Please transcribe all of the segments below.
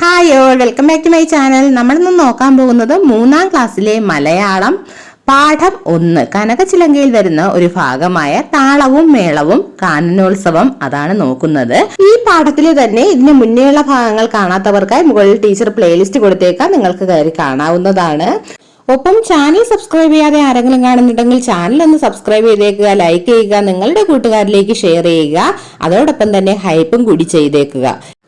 Hi all, welcome back to my channel. നമ്മളിന്ന് നോക്കാൻ പോകുന്നത് 3ാം ക്ലാസ്സിലെ മലയാളം പാഠം 1 കനകച്ചിലങ്കയിൽ വരുന്ന ഒരു ഭാഗമായ താളവും മേളവും കാനനോത്സവം അതാണ് നോക്കുന്നത്. ഈ പാഠത്തിലെ തന്നെ ഇതിന് മുന്നേയുള്ള ഭാഗങ്ങൾ കാണാത്തവർക്കായി മുകളിൽ ടീച്ചർ പ്ലേലിസ്റ്റ് കൊടുത്തേക്കാം, നിങ്ങൾക്ക് കയറി കാണാവുന്നതാണ്. ഒപ്പം ചാനൽ സബ്സ്ക്രൈബ് ചെയ്യാതെ ആരെങ്കിലും കാണുന്നുണ്ടെങ്കിൽ ചാനൽ ഒന്ന് സബ്സ്ക്രൈബ് ചെയ്തേക്കുക, ലൈക്ക് ചെയ്യുക, നിങ്ങളുടെ കൂട്ടുകാരിലേക്ക് ഷെയർ ചെയ്യുക, അതോടൊപ്പം തന്നെ ഹൈപ്പും കൂടി ചെയ്തേക്കുക.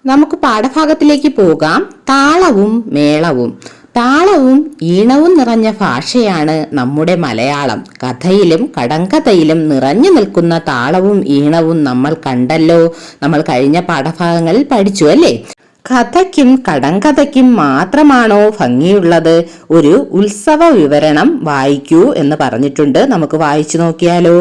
നമുക്ക് പാഠഭാഗത്തിലേക്ക് പോകാം. താളവും മേളവും. താളവും ഈണവും നിറഞ്ഞ ഭാഷയാണ് നമ്മുടെ മലയാളം. കഥയിലും കടങ്കഥയിലും നിറഞ്ഞു നിൽക്കുന്ന താളവും ഈണവും നമ്മൾ കണ്ടല്ലോ. നമ്മൾ കഴിഞ്ഞ പാഠഭാഗങ്ങളിൽ പഠിച്ചു അല്ലേ? കഥയ്ക്കും കടങ്കഥയ്ക്കും മാത്രമാണോ ഭംഗിയുള്ളത്? ഒരു ഉത്സവ വിവരണം വായിക്കൂ എന്ന് പറഞ്ഞിട്ടുണ്ട്. നമുക്ക് വായിച്ചു നോക്കിയാലോ.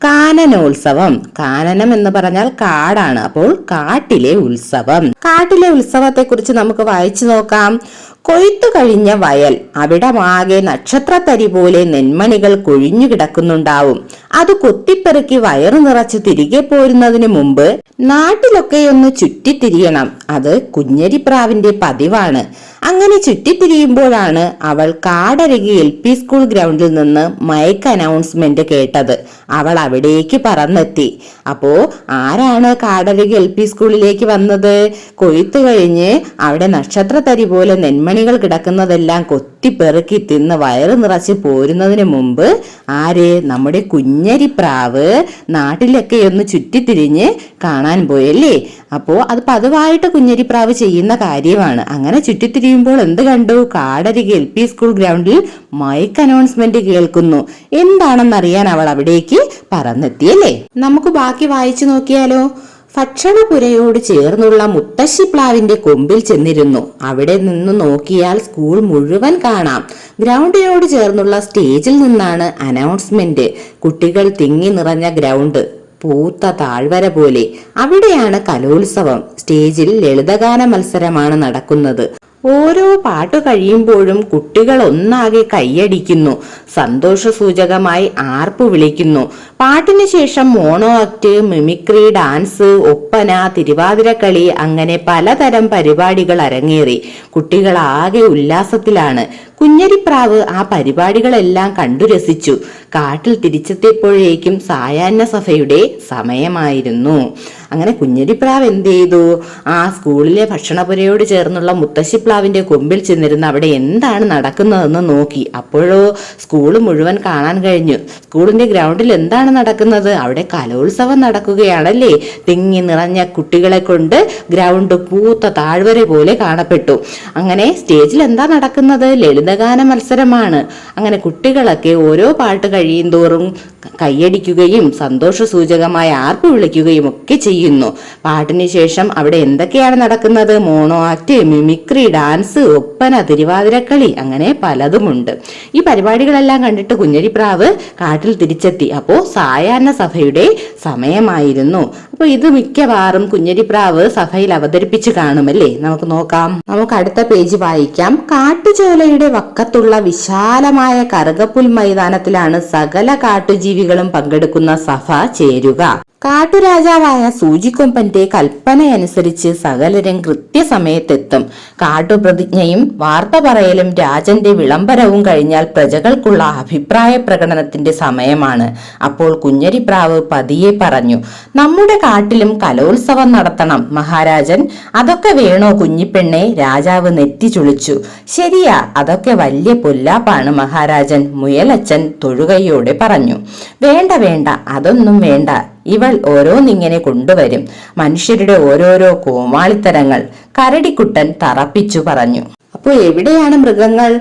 കാനനോത്സവം. കാനനം എന്ന് പറഞ്ഞാൽ കാടാണ്, അപ്പോൾ കാട്ടിലെ ഉത്സവം. കാട്ടിലെ ഉത്സവത്തെ കുറിച്ച് നമുക്ക് വായിച്ചു നോക്കാം. കൊയ്ത്തു കഴിഞ്ഞ വയൽ, അവിടമാകെ നക്ഷത്രത്തരി പോലെ നെന്മണികൾ കൊഴിഞ്ഞു കിടക്കുന്നുണ്ടാവും. അത് കൊത്തിപ്പെറുക്കി വയറു നിറച്ച് തിരികെ പോരുന്നതിന് മുമ്പ് നാട്ടിലൊക്കെയൊന്ന് ചുറ്റിത്തിരിയണം. അത് കുഞ്ഞരിപ്രാവിന്റെ പതിവാണ്. അങ്ങനെ ചുറ്റിത്തിരിയുമ്പോഴാണ് അവൾ കാടരകി LP സ്കൂൾ ഗ്രൗണ്ടിൽ നിന്ന് മൈക്ക് അനൗൺസ്മെന്റ് കേട്ടത്. അവൾ അവിടേക്ക് പറന്നെത്തി. അപ്പോ ആരാണ് കാടരകി LP സ്കൂളിലേക്ക് വന്നത്? കൊയ്ത്തു കഴിഞ്ഞ് അവിടെ നക്ഷത്രത്തരി പോലെ നെന്മണികൾ കിടക്കുന്നതെല്ലാം കൊത്തിപ്പെറുക്കി തിന്ന് വയറ് നിറച്ച് പോരുന്നതിന് മുമ്പ് ആര്? നമ്മുടെ കുഞ്ഞരിപ്രാവ് നാട്ടിലൊക്കെ ഒന്ന് ചുറ്റിത്തിരിഞ്ഞ് കാണാൻ പോയല്ലേ. അപ്പോ അത് പതിവായിട്ട് കുഞ്ഞരിപ്രാവ് ചെയ്യുന്ന കാര്യമാണ്. അങ്ങനെ ചുറ്റിത്തിരിയുമ്പോൾ എന്ത് കണ്ടു? കാടരകി LP സ്കൂൾ ഗ്രൗണ്ടിൽ മൈക്ക് അനൗൺസ്മെന്റ് കേൾക്കുന്നു. എന്താണെന്നറിയാൻ അവൾ അവിടേക്ക് പറന്നെത്തിയല്ലേ. നമുക്ക് ബാക്കി വായിച്ചു നോക്കിയാലോ. ഭക്ഷണപുരയോട് ചേർന്നുള്ള മുത്തശ്ശിപ്ലാവിന്റെ കൊമ്പിൽ ചെന്നിരുന്നു. അവിടെ നിന്ന് നോക്കിയാൽ സ്കൂൾ മുഴുവൻ കാണാം. ഗ്രൗണ്ടിനോട് ചേർന്നുള്ള സ്റ്റേജിൽ നിന്നാണ് അനൗൺസ്മെന്റ്. കുട്ടികൾ തിങ്ങി നിറഞ്ഞ ഗ്രൗണ്ട്, പൂത്ത താഴ്വര പോലെ. അവിടെയാണ് കലോത്സവം. സ്റ്റേജിൽ ലളിതഗാന മത്സരമാണ് നടക്കുന്നത്. ഓരോ പാട്ട് കഴിയുമ്പോഴും കുട്ടികൾ ഒന്നാകെ കൈയടിക്കുന്നു, സന്തോഷസൂചകമായി ആർപ്പു വിളിക്കുന്നു. പാട്ടിന് ശേഷം mono act, mimicry, dance, Oppana, Thiruvathirakali, അങ്ങനെ പലതരം പരിപാടികൾ അരങ്ങേറി. കുട്ടികൾ ആകെ ഉല്ലാസത്തിലാണ്. കുഞ്ഞരിപ്രാവ് ആ പരിപാടികളെല്ലാം കണ്ടു രസിച്ചു. കാട്ടിൽ തിരിച്ചെത്തിയപ്പോഴേക്കും സായാഹ്ന സഭയുടെ സമയമായിരുന്നു. അങ്ങനെ കുഞ്ഞരിപ്രാവ് എന്ത് ചെയ്തു? ആ സ്കൂളിലെ ഭക്ഷണപുരയോട് ചേർന്നുള്ള മുത്തശ്ശിപ്ലാവിന്റെ കൊമ്പിൽ ചെന്നിരുന്ന് അവിടെ എന്താണ് നടക്കുന്നതെന്ന് നോക്കി. അപ്പോഴോ സ്കൂൾ മുഴുവൻ കാണാൻ കഴിഞ്ഞു. സ്കൂളിന്റെ ഗ്രൗണ്ടിൽ എന്താണ് നടക്കുന്നത്? അവിടെ കലോത്സവം നടക്കുകയാണല്ലേ. തിങ്ങി നിറഞ്ഞ കുട്ടികളെ കൊണ്ട് ഗ്രൗണ്ട് പൂത്ത താഴ്വര പോലെ കാണപ്പെട്ടു. അങ്ങനെ സ്റ്റേജിൽ എന്താ നടക്കുന്നത്? ലളിതഗാന മത്സരമാണ്. അങ്ങനെ കുട്ടികളൊക്കെ ഓരോ പാട്ട് കഴിയും തോറും കൈയടിക്കുകയും സന്തോഷസൂചകമായി ആർപ്പ് വിളിക്കുകയും ഒക്കെ ചെയ്യുന്നു. പാട്ടിന് ശേഷം അവിടെ എന്തൊക്കെയാണ് നടക്കുന്നത്? Mono act, mimicry, dance, Oppana, Thiruvathirakali, അങ്ങനെ പലതുമുണ്ട്. ഈ പരിപാടികളെല്ലാം കണ്ടിട്ട് കുഞ്ഞരിപ്രാവ് കാട്ടിൽ തിരിച്ചെത്തി. അപ്പോ സായാഹ്ന സഭയുടെ സമയമായിരുന്നു. അപ്പൊ ഇത് മിക്കവാറും കുഞ്ഞരിപ്രാവ് സഭയിൽ അവതരിപ്പിച്ച് കാണുമല്ലേ. നമുക്ക് നോക്കാം. നമുക്ക് അടുത്ത പേജ് വായിക്കാം. കാട്ടുചോലയുടെ വക്കത്തുള്ള വിശാലമായ കറുകപ്പുൽ മൈതാനത്തിലാണ് സകല കാട്ടുജീവികളും പങ്കെടുക്കുന്ന സഭ ചേരുക. കാട്ടുരാജാവായ സൂചിക്കൊമ്പന്റെ കൽപ്പനയനുസരിച്ച് സകലരും കൃത്യസമയത്തെത്തും. കാട്ടുപ്രതിജ്ഞയും വാർത്ത പറയലും രാജന്റെ വിളംബരവും കഴിഞ്ഞാൽ പ്രജകൾക്കുള്ള അഭിപ്രായ പ്രകടനത്തിന്റെ സമയമാണ്. അപ്പോൾ കുഞ്ഞരിപ്രാവ് പതിയെ പറഞ്ഞു, നമ്മുടെ കാട്ടിലും കലോത്സവം നടത്തണം മഹാരാജൻ. അതൊക്കെ വേണോ കുഞ്ഞിപ്പെണ്ണെ? രാജാവ് നെറ്റി ചുളിച്ചു. ശരിയാ, അതൊക്കെ വലിയ പൊല്ലാപ്പാണ് മഹാരാജൻ, മുയലച്ചൻ തൊഴുകയോടെ പറഞ്ഞു. വേണ്ട വേണ്ട, അതൊന്നും വേണ്ട. ഇവൾ ഓരോന്നിങ്ങനെ കൊണ്ടുവരും. മനുഷ്യരുടെ ഓരോരോ കോമാളിത്തരങ്ങൾ, കരടിക്കുട്ടൻ തറപ്പിച്ചു പറഞ്ഞു. അപ്പോൾ എവിടെയാണ് മൃഗങ്ങൾ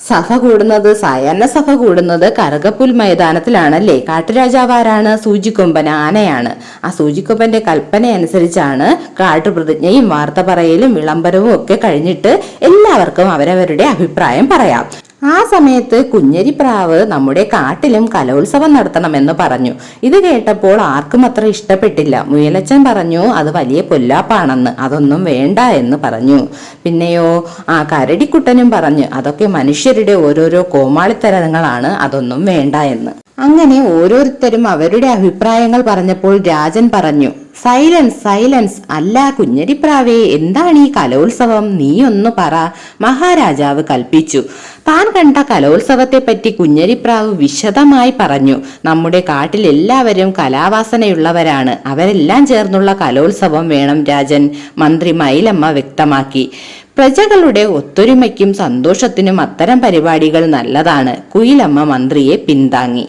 സഭ കൂടുന്നത്? സായാഹ്ന സഭ കൂടുന്നത് കറുകപ്പുൽ മൈതാനത്തിലാണല്ലേ. കാട്ടുരാജാവാരാണ്? സൂചിക്കൊമ്പൻ, ആനയാണ്. ആ സൂചിക്കൊമ്പന്റെ കൽപ്പന അനുസരിച്ചാണ് കാട്ടുപ്രതിജ്ഞയും വാർത്ത പറയലും വിളംബരവും ഒക്കെ കഴിഞ്ഞിട്ട് എല്ലാവർക്കും അവരവരുടെ അഭിപ്രായം പറയാം. ആ സമയത്ത് കുഞ്ഞരിപ്രാവ് നമ്മുടെ കാട്ടിലും കലോത്സവം നടത്തണമെന്ന് പറഞ്ഞു. ഇത് കേട്ടപ്പോൾ ആർക്കും അത്ര ഇഷ്ടപ്പെട്ടില്ല. മുയലച്ചൻ പറഞ്ഞു അത് വലിയ പൊല്ലാപ്പാണെന്ന്, അതൊന്നും വേണ്ട എന്ന് പറഞ്ഞു. പിന്നെയോ ആ കരടിക്കുട്ടനും പറഞ്ഞു അതൊക്കെ മനുഷ്യരുടെ ഓരോരോ കോമാളിത്തരങ്ങളാണ്, അതൊന്നും വേണ്ട എന്ന്. അങ്ങനെ ഓരോരുത്തരും അവരുടെ അഭിപ്രായങ്ങൾ പറഞ്ഞപ്പോൾ രാജൻ പറഞ്ഞു, സൈലൻസ് സൈലൻസ്. അല്ല കുഞ്ഞരിപ്രാവേ, എന്താണ് ഈ കലോത്സവം? നീയൊന്നു പറ, മഹാരാജാവ് കൽപ്പിച്ചു. താൻ കണ്ട കലോത്സവത്തെപ്പറ്റി കുഞ്ഞരിപ്രാവ് വിശദമായി പറഞ്ഞു. നമ്മുടെ കാട്ടിൽ എല്ലാവരും കലാവാസനയുള്ളവരാണ്. അവരെല്ലാം ചേർന്നുള്ള കലോത്സവം വേണം രാജൻ, മന്ത്രി മയിലമ്മ വ്യക്തമാക്കി. പ്രജകളുടെ ഒത്തൊരുമയ്ക്കും സന്തോഷത്തിനും അത്തരം പരിപാടികൾ നല്ലതാണ്. കുയിലമ്മ മന്ത്രിയെ പിന്താങ്ങി.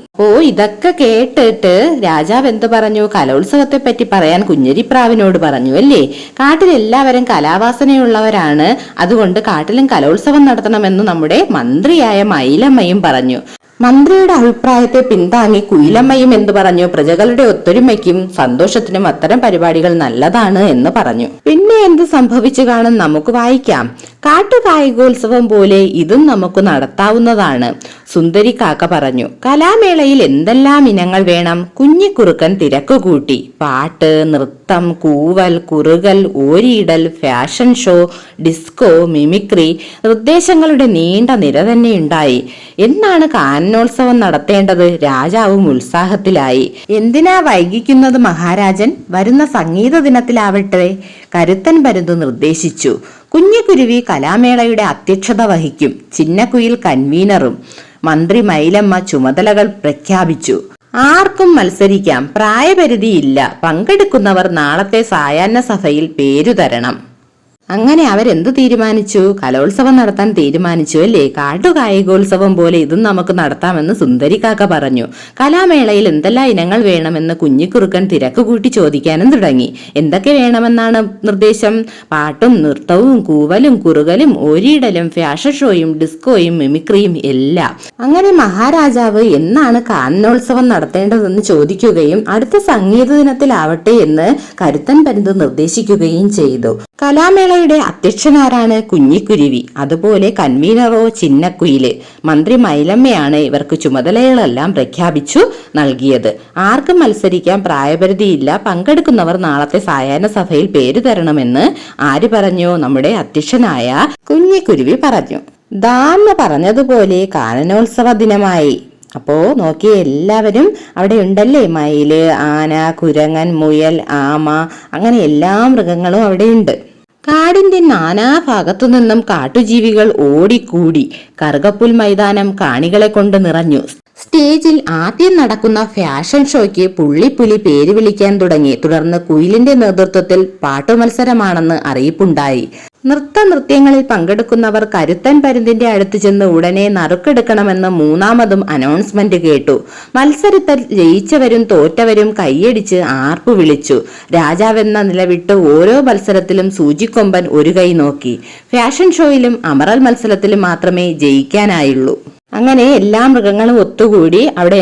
ഇതൊക്കെ കേട്ടിട്ട് രാജാവ് എന്തു പറഞ്ഞു? കലോത്സവത്തെ പറ്റി പറയാൻ കുഞ്ഞരിപ്രാവിനോട് പറഞ്ഞു അല്ലേ. കാട്ടിൽ എല്ലാവരും കലാവാസനയുള്ളവരാണ്, അതുകൊണ്ട് കാട്ടിലും കലോത്സവം നടത്തണമെന്ന് നമ്മുടെ മന്ത്രിയായ മയിലമ്മയും പറഞ്ഞു. മന്ത്രിയുടെ അഭിപ്രായത്തെ പിന്താങ്ങി കുയിലമ്മയും എന്തു പറഞ്ഞു? പ്രജകളുടെ ഒത്തൊരുമയ്ക്കും സന്തോഷത്തിനും അത്തരം പരിപാടികൾ നല്ലതാണ് എന്ന് പറഞ്ഞു. പിന്നെ എന്ത് സംഭവിച്ചു കാണും? നമുക്ക് വായിക്കാം. കാട്ടുകായികോത്സവം പോലെ ഇതും നമുക്ക് നടത്താവുന്നതാണ്, സുന്ദരി കാക്ക പറഞ്ഞു. കലാമേളയിൽ എന്തെല്ലാം ഇനങ്ങൾ വേണം? കുഞ്ഞിക്കുറുക്കൻ തിരക്ക് കൂട്ടി. പാട്ട്, നൃത്തം, കൂവൽ, കുറുകൽ, ഓരിയിടൽ, ഫാഷൻ ഷോ, ഡിസ്കോ, മിമിക്രി, നിർദ്ദേശങ്ങളുടെ നീണ്ട നിര തന്നെയുണ്ടായി. എന്നാണ് കാനനോത്സവം നടത്തേണ്ടത്? രാജാവും ഉത്സാഹത്തിലായി. എന്തിനാ വൈകിക്കുന്നത് മഹാരാജൻ? വരുന്ന സംഗീത ദിനത്തിലാവട്ടെ, കരുത്തൻ പരുന്ത് നിർദ്ദേശിച്ചു. കുഞ്ഞിക്കുരുവി കലാമേളയുടെ അധ്യക്ഷത വഹിക്കും, ചിന്നക്കുയിൽ കൺവീനറും. മന്ത്രി മയിലമ്മ ചുമതലകൾ പ്രഖ്യാപിച്ചു. ആർക്കും മത്സരിക്കാം, പ്രായപരിധിയില്ല. പങ്കെടുക്കുന്നവർ നാളത്തെ സായാഹ്ന സഭയിൽ പേരു തരണം. അങ്ങനെ അവരെന്ത് തീരുമാനിച്ചു? കലോത്സവം നടത്താൻ തീരുമാനിച്ചു അല്ലേ. കാട്ടുകായികോത്സവം പോലെ ഇതും നമുക്ക് നടത്താമെന്ന് സുന്ദരിക്കാക്ക പറഞ്ഞു. കലാമേളയിൽ എന്തെല്ലാം ഇനങ്ങൾ വേണമെന്ന് കുഞ്ഞിക്കുറുക്കൻ തിരക്ക് കൂട്ടി ചോദിക്കാനും തുടങ്ങി. എന്തൊക്കെ വേണമെന്നാണ് നിർദ്ദേശം? പാട്ടും നൃത്തവും കൂവലും കുറുകലും ഓരിയിടലും ഫാഷൻ ഷോയും ഡിസ്കോയും മിമിക്രിയും എല്ലാം. അങ്ങനെ മഹാരാജാവ് എന്നാണ് കാനനോത്സവം നടത്തേണ്ടതെന്ന് ചോദിക്കുകയും അടുത്ത സംഗീത ദിനത്തിലാവട്ടെ എന്ന് കരുത്തൻ പരുന്ത് നിർദ്ദേശിക്കുകയും ചെയ്തു. കലാമേളയുടെ അധ്യക്ഷനാരാണ്? കുഞ്ഞിക്കുരുവി. അതുപോലെ കൺവീനറോ ചിന്നക്കുയില്. മന്ത്രി മയിലമ്മയാണ് ഇവർക്ക് ചുമതലകളെല്ലാം പ്രഖ്യാപിച്ചു നൽകിയത്. ആർക്കും മത്സരിക്കാൻ, പ്രായപരിധിയില്ല. പങ്കെടുക്കുന്നവർ നാളത്തെ സായാഹ്ന സഭയിൽ പേര് തരണമെന്ന് ആര് പറഞ്ഞു? നമ്മുടെ അധ്യക്ഷനായ കുഞ്ഞിക്കുരുവി പറഞ്ഞു. ദാന്ന് പറഞ്ഞതുപോലെ കാനനോത്സവ ദിനമായി. അപ്പോ നോക്കിയേ, എല്ലാവരും അവിടെ ഉണ്ടല്ലേ. മയില്, ആന, കുരങ്ങൻ, മുയൽ, ആമ, അങ്ങനെ എല്ലാ മൃഗങ്ങളും അവിടെയുണ്ട്. കാടിന്റെ നാനാഭാഗത്തു നിന്നും കാട്ടുജീവികൾ ഓടിക്കൂടി. കറുകപ്പുൽ മൈതാനം കാണികളെ കൊണ്ട് നിറഞ്ഞു. സ്റ്റേജിൽ ആദ്യം നടക്കുന്ന ഫാഷൻ ഷോയ്ക്ക് പുള്ളിപ്പുലി പേര് വിളിക്കാൻ തുടങ്ങി. തുടർന്ന് കുയിലിന്റെ നേതൃത്വത്തിൽ പാട്ടുമത്സരമാണെന്ന് അറിയിപ്പുണ്ടായി. നൃത്യങ്ങളിൽ പങ്കെടുക്കുന്നവർ കരുത്തൻ പരുന്തിന്റെ അടുത്ത് ചെന്ന് ഉടനെ നറുക്കെടുക്കണമെന്ന് മൂന്നാമതും അനൗൺസ്മെന്റ് കേട്ടു. മത്സരത്തിൽ ജയിച്ചവരും തോറ്റവരും കൈയടിച്ച് ആർപ്പു വിളിച്ചു. രാജാവെന്ന നിലവിട്ട് ഓരോ മത്സരത്തിലും സൂചിക്കൊമ്പൻ ഒരു കൈ നോക്കി. ഫാഷൻ ഷോയിലും അമറൽ മത്സരത്തിലും മാത്രമേ ജയിക്കാനായുള്ളൂ. അങ്ങനെ എല്ലാ മൃഗങ്ങളും ഒത്തുകൂടി അവിടെ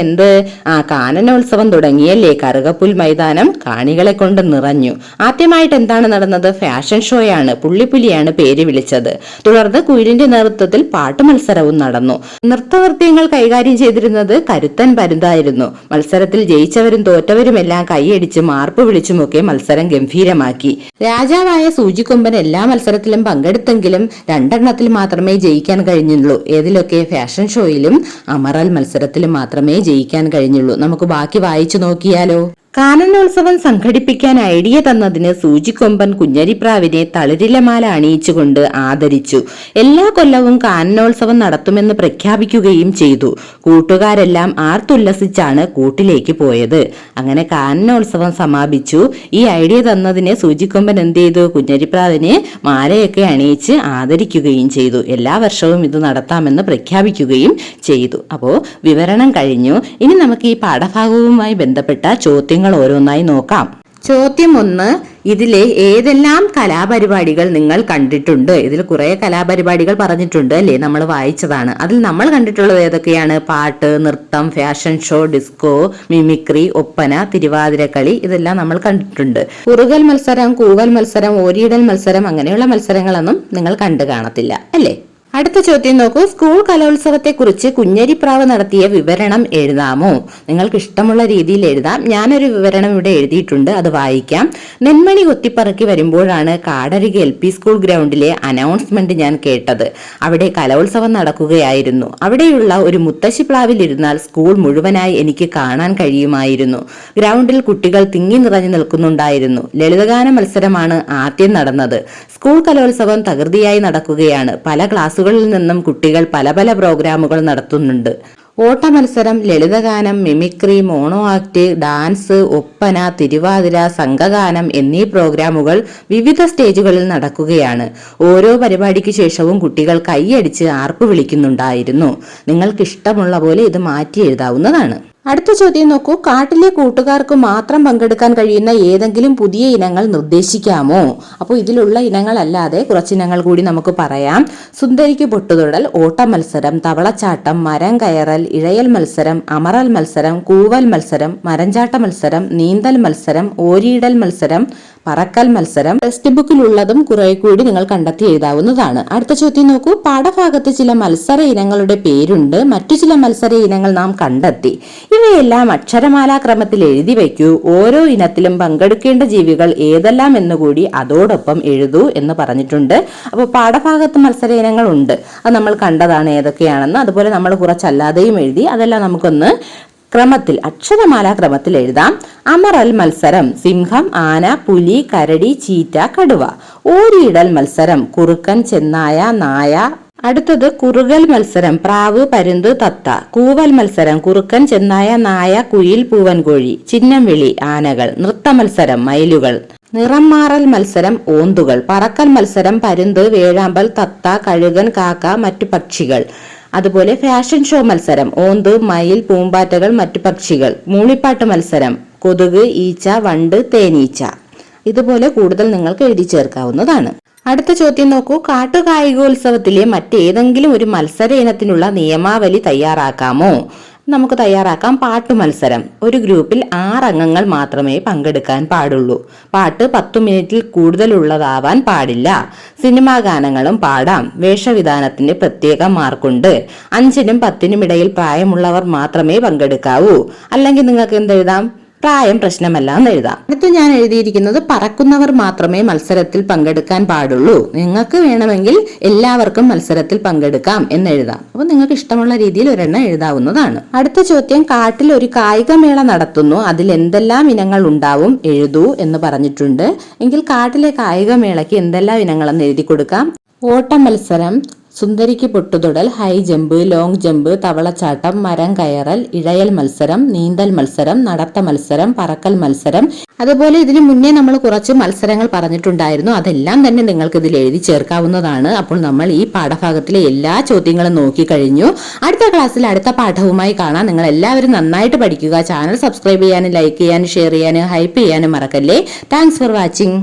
കാനനോത്സവം തുടങ്ങിയല്ലേ. കറുകപ്പുൽ മൈതാനം കാണികളെ കൊണ്ട് നിറഞ്ഞു. ആദ്യമായിട്ട് എന്താണ് നടന്നത്? ഫാഷൻ ഷോയാണ്. പുള്ളിപ്പുലിയാണ് പേര് വിളിച്ചത്. തുടർന്ന് കുയിലിന്റെ നേതൃത്വത്തിൽ പാട്ട് മത്സരവും നടന്നു. നൃത്തങ്ങൾ കൈകാര്യം ചെയ്തിരുന്നത് കരുത്തൻ പരുന്തായിരുന്നു. മത്സരത്തിൽ ജയിച്ചവരും തോറ്റവരുമെല്ലാം കൈയടിച്ചും ആർപ്പ് വിളിച്ചുമൊക്കെ മത്സരം ഗംഭീരമാക്കി. രാജാവായ സൂചിക്കൊമ്പൻ എല്ലാ മത്സരത്തിലും പങ്കെടുത്തെങ്കിലും 2 മാത്രമേ ജയിക്കാൻ കഴിഞ്ഞുള്ളൂ. ഏതിലൊക്കെ? ഫാഷൻ ഷോയിലും അമറൽ മത്സരത്തിലും മാത്രമേ ജയിക്കാൻ കഴിഞ്ഞുള്ളൂ. നമുക്ക് ബാക്കി വായിച്ചു നോക്കിയാലോ? കാനനോത്സവം സംഘടിപ്പിക്കാൻ ഐഡിയ തന്നതിന് സൂചിക്കൊമ്പൻ കുഞ്ഞരിപ്രാവിനെ തളിരിലമാല അണിയിച്ചുകൊണ്ട് ആദരിച്ചു. എല്ലാ കൊല്ലവും കാനനോത്സവം നടത്തുമെന്ന് പ്രഖ്യാപിക്കുകയും ചെയ്തു. കൂട്ടുകാരെല്ലാം ആർത്തുല്ലസിച്ചാണ് കൂട്ടിലേക്ക് പോയത്. അങ്ങനെ കാനനോത്സവം സമാപിച്ചു. ഈ ഐഡിയ തന്നതിന് സൂചിക്കൊമ്പൻ എന്ത് ചെയ്തു? കുഞ്ഞരിപ്രാവിനെ മാലയൊക്കെ അണിയിച്ച് ആദരിക്കുകയും ചെയ്തു. എല്ലാ വർഷവും ഇത് നടത്താമെന്ന് പ്രഖ്യാപിക്കുകയും ചെയ്തു. അപ്പോ വിവരണം കഴിഞ്ഞു. ഇനി നമുക്ക് ഈ പാഠഭാഗവുമായി ബന്ധപ്പെട്ട ചോദ്യങ്ങൾ ഓരോന്നായി നോക്കാം. ചോദ്യം 1. ഇതിലെ ഏതെല്ലാം കലാപരിപാടികൾ നിങ്ങൾ കണ്ടിട്ടുണ്ട്? ഇതിൽ കുറെ കലാപരിപാടികൾ പറഞ്ഞിട്ടുണ്ട് അല്ലേ, നമ്മൾ വായിച്ചതാണ്. അതിൽ നമ്മൾ കണ്ടിട്ടുള്ളത് ഏതൊക്കെയാണ്? പാട്ട്, നൃത്തം, fashion show, disco, mimicry, Oppana, Thiruvathirakali, ഇതെല്ലാം നമ്മൾ കണ്ടിട്ടുണ്ട്. കുറുകൽ മത്സരം, കൂവൽ മത്സരം, ഓരിയിടൽ മത്സരം, അങ്ങനെയുള്ള മത്സരങ്ങളൊന്നും നിങ്ങൾ കണ്ടു കാണത്തില്ല അല്ലേ. അടുത്ത ചോദ്യം നോക്കൂ. സ്കൂൾ കലോത്സവത്തെ കുറിച്ച് കുഞ്ഞരിപ്രാവ് നടത്തിയ വിവരണം എഴുതാമോ? നിങ്ങൾക്ക് ഇഷ്ടമുള്ള രീതിയിൽ എഴുതാം. ഞാനൊരു വിവരണം ഇവിടെ എഴുതിയിട്ടുണ്ട്, അത് വായിക്കാം. നെന്മണി കൊത്തിപ്പറക്കി വരുമ്പോഴാണ് കാടരികെ LP സ്കൂൾ ഗ്രൗണ്ടിലെ അനൗൺസ്മെന്റ് ഞാൻ കേട്ടത്. അവിടെ കലോത്സവം നടക്കുകയായിരുന്നു. അവിടെയുള്ള ഒരു മുത്തശ്ശിപ്ലാവിൽ ഇരുന്നാൽ സ്കൂൾ മുഴുവനായി എനിക്ക് കാണാൻ കഴിയുമായിരുന്നു. ഗ്രൗണ്ടിൽ കുട്ടികൾ തിങ്ങി നിറഞ്ഞു നിൽക്കുന്നുണ്ടായിരുന്നു. ലളിതഗാന മത്സരമാണ് ആദ്യം നടന്നത്. സ്കൂൾ കലോത്സവം തകൃതിയായി നടക്കുകയാണ്. പല ക്ലാസ്സുകളിൽ നിന്നും കുട്ടികൾ പല പല പ്രോഗ്രാമുകൾ നടത്തുന്നുണ്ട്. ഓട്ട മത്സരം, ലളിതഗാനം, mimicry, mono act, dance, Oppana, Thiruvathira, സംഘഗാനം എന്നീ പ്രോഗ്രാമുകൾ വിവിധ സ്റ്റേജുകളിൽ നടക്കുകയാണ്. ഓരോ പരിപാടിക്ക് ശേഷവും കുട്ടികൾ കൈയടിച്ച് ആർപ്പ് വിളിക്കുന്നുണ്ടായിരുന്നു. നിങ്ങൾക്ക് ഇഷ്ടമുള്ള പോലെ ഇത് മാറ്റി എഴുതാവുന്നതാണ്. അടുത്ത ചോദ്യം നോക്കൂ. കാട്ടിലെ കൂട്ടുകാർക്ക് മാത്രം പങ്കെടുക്കാൻ കഴിയുന്ന ഏതെങ്കിലും പുതിയ ഇനങ്ങൾ നിർദ്ദേശിക്കാമോ? അപ്പോൾ ഇതിലുള്ള ഇനങ്ങളല്ലാതെ കുറച്ചിനങ്ങൾ കൂടി നമുക്ക് പറയാം. സുന്ദരിക്ക് പൊട്ടുതൊടൽ, ഓട്ട മത്സരം, തവളച്ചാട്ടം, മരം കയറൽ, ഇഴയൽ മത്സരം, അമറൽ മത്സരം, കൂവൽ മത്സരം, മരഞ്ചാട്ട മത്സരം, നീന്തൽ മത്സരം, ഓരിയിടൽ മത്സരം, പറക്കൽ മത്സരം. ടെക്സ്റ്റ് ബുക്കിലുള്ളതും കുറെ കൂടി നിങ്ങൾ കണ്ടെത്തി എഴുതാവുന്നതാണ്. അടുത്ത ചോദ്യം നോക്കൂ. പാഠഭാഗത്ത് ചില മത്സര ഇനങ്ങളുടെ പേരുണ്ട്. മറ്റു ചില മത്സര ഇനങ്ങൾ നാം കണ്ടെത്തി. ഇവയെല്ലാം അക്ഷരമാലാ ക്രമത്തിൽ എഴുതി വയ്ക്കൂ. ഓരോ ഇനത്തിലും പങ്കെടുക്കേണ്ട ജീവികൾ ഏതെല്ലാം എന്നുകൂടി അതോടൊപ്പം എഴുതൂ എന്ന് പറഞ്ഞിട്ടുണ്ട്. അപ്പോൾ പാഠഭാഗത്ത് മത്സര ഇനങ്ങൾ ഉണ്ട്, അത് നമ്മൾ കണ്ടതാണ് ഏതൊക്കെയാണെന്ന്. അതുപോലെ നമ്മൾ കുറച്ചല്ലാതെയും എഴുതി. അതെല്ലാം നമുക്കൊന്ന് ക്രമത്തിൽ അക്ഷരമാലാ ക്രമത്തിൽ എഴുതാം. അമറൽ മത്സരം സിംഹം, ആന, പുലി, കരടി, ചീറ്റ, കടുവ. ഓരിയിടൽ മത്സരം കുറുക്കൻ, ചെന്നായ, നായ. അടുത്തത് കുറുകൽ മത്സരം പ്രാവ്, പരുന്ത്, തത്ത. കൂവൽ മത്സരം കുറുക്കൻ, ചെന്നായ, നായ, കുയിൽ, പൂവൻകോഴി. ചിഹ്നം വിളി ആനകൾ. നൃത്ത മത്സരം മയിലുകൾ. നിറം മാറൽ മത്സരം ഓന്തുകൾ. പറക്കൽ മത്സരം പരുന്ത്, വേഴാമ്പൽ, തത്ത, കഴുകൻ, കാക്ക, മറ്റു പക്ഷികൾ. അതുപോലെ ഫാഷൻ ഷോ മത്സരം ഓന്ത്, മയിൽ, പൂമ്പാറ്റകൾ, മറ്റു പക്ഷികൾ. മൂളിപ്പാട്ട് മത്സരം കൊതുക്, ഈച്ച, വണ്ട്, തേനീച്ച. ഇതുപോലെ കൂടുതൽ നിങ്ങൾക്ക് എഴുതി ചേർക്കാവുന്നതാണ്. അടുത്ത ചോദ്യം നോക്കൂ. കാട്ടുകായികോത്സവത്തിലെ മറ്റേതെങ്കിലും ഒരു മത്സര ഇനത്തിനുള്ള നിയമാവലി തയ്യാറാക്കാമോ? നമുക്ക് തയ്യാറാക്കാം. പാട്ടു മത്സരം. ഒരു ഗ്രൂപ്പിൽ 6 അംഗങ്ങൾ മാത്രമേ പങ്കെടുക്കാൻ പാടുള്ളൂ. പാട്ട് 10 മിനിറ്റിൽ കൂടുതലുള്ളതാവാൻ പാടില്ല. സിനിമാ ഗാനങ്ങളും പാടാം. വേഷവിധാനത്തിന് പ്രത്യേക മാർക്കുണ്ട്. 5നും 10നും ഇടയിൽ പ്രായമുള്ളവർ മാത്രമേ പങ്കെടുക്കാവൂ. അല്ലെങ്കിൽ നിങ്ങൾക്ക് എന്തെഴുതാം? പ്രായം പ്രശ്നമല്ല എന്ന് എഴുതാം. അടുത്ത് ഞാൻ എഴുതിയിരിക്കുന്നത് പറക്കുന്നവർ മാത്രമേ മത്സരത്തിൽ പങ്കെടുക്കാൻ പാടുള്ളൂ. നിങ്ങൾക്ക് വേണമെങ്കിൽ എല്ലാവർക്കും മത്സരത്തിൽ പങ്കെടുക്കാം എന്ന് എഴുതാം. അപ്പൊ നിങ്ങൾക്ക് ഇഷ്ടമുള്ള രീതിയിൽ ഒരെണ്ണം എഴുതാവുന്നതാണ്. അടുത്ത ചോദ്യം. കാട്ടിൽ ഒരു കായികമേള നടത്തുന്നു. അതിൽ എന്തെല്ലാം ഇനങ്ങൾ ഉണ്ടാവും എഴുതൂ എന്ന് പറഞ്ഞിട്ടുണ്ട്. എങ്കിൽ കാട്ടിലെ കായികമേളയ്ക്ക് എന്തെല്ലാം ഇനങ്ങളെന്ന് എഴുതി കൊടുക്കാം. ഓട്ട മത്സരം, സുന്ദരിക്ക് പൊട്ടുതൊടൽ, ഹൈ ജമ്പ്, ലോങ് ജമ്പ്, തവളച്ചാട്ടം, മരം കയറൽ, ഇഴയൽ മത്സരം, നീന്തൽ മത്സരം, നടത്ത മത്സരം, പറക്കൽ മത്സരം. അതുപോലെ ഇതിനു മുന്നേ നമ്മൾ കുറച്ച് മത്സരങ്ങൾ പറഞ്ഞിട്ടുണ്ടായിരുന്നു. അതെല്ലാം തന്നെ നിങ്ങൾക്ക് ഇതിൽ എഴുതി ചേർക്കാവുന്നതാണ്. അപ്പോൾ നമ്മൾ ഈ പാഠഭാഗത്തിലെ എല്ലാ ചോദ്യങ്ങളും നോക്കിക്കഴിഞ്ഞു. അടുത്ത ക്ലാസ്സിൽ അടുത്ത പാഠവുമായി കാണാം. നിങ്ങൾ എല്ലാവരും നന്നായിട്ട് പഠിക്കുക. ചാനൽ സബ്സ്ക്രൈബ് ചെയ്യാനും ലൈക്ക് ചെയ്യാനും ഷെയർ ചെയ്യാനും ഹൈപ്പ് ചെയ്യാനും മറക്കല്ലേ. Thanks for watching.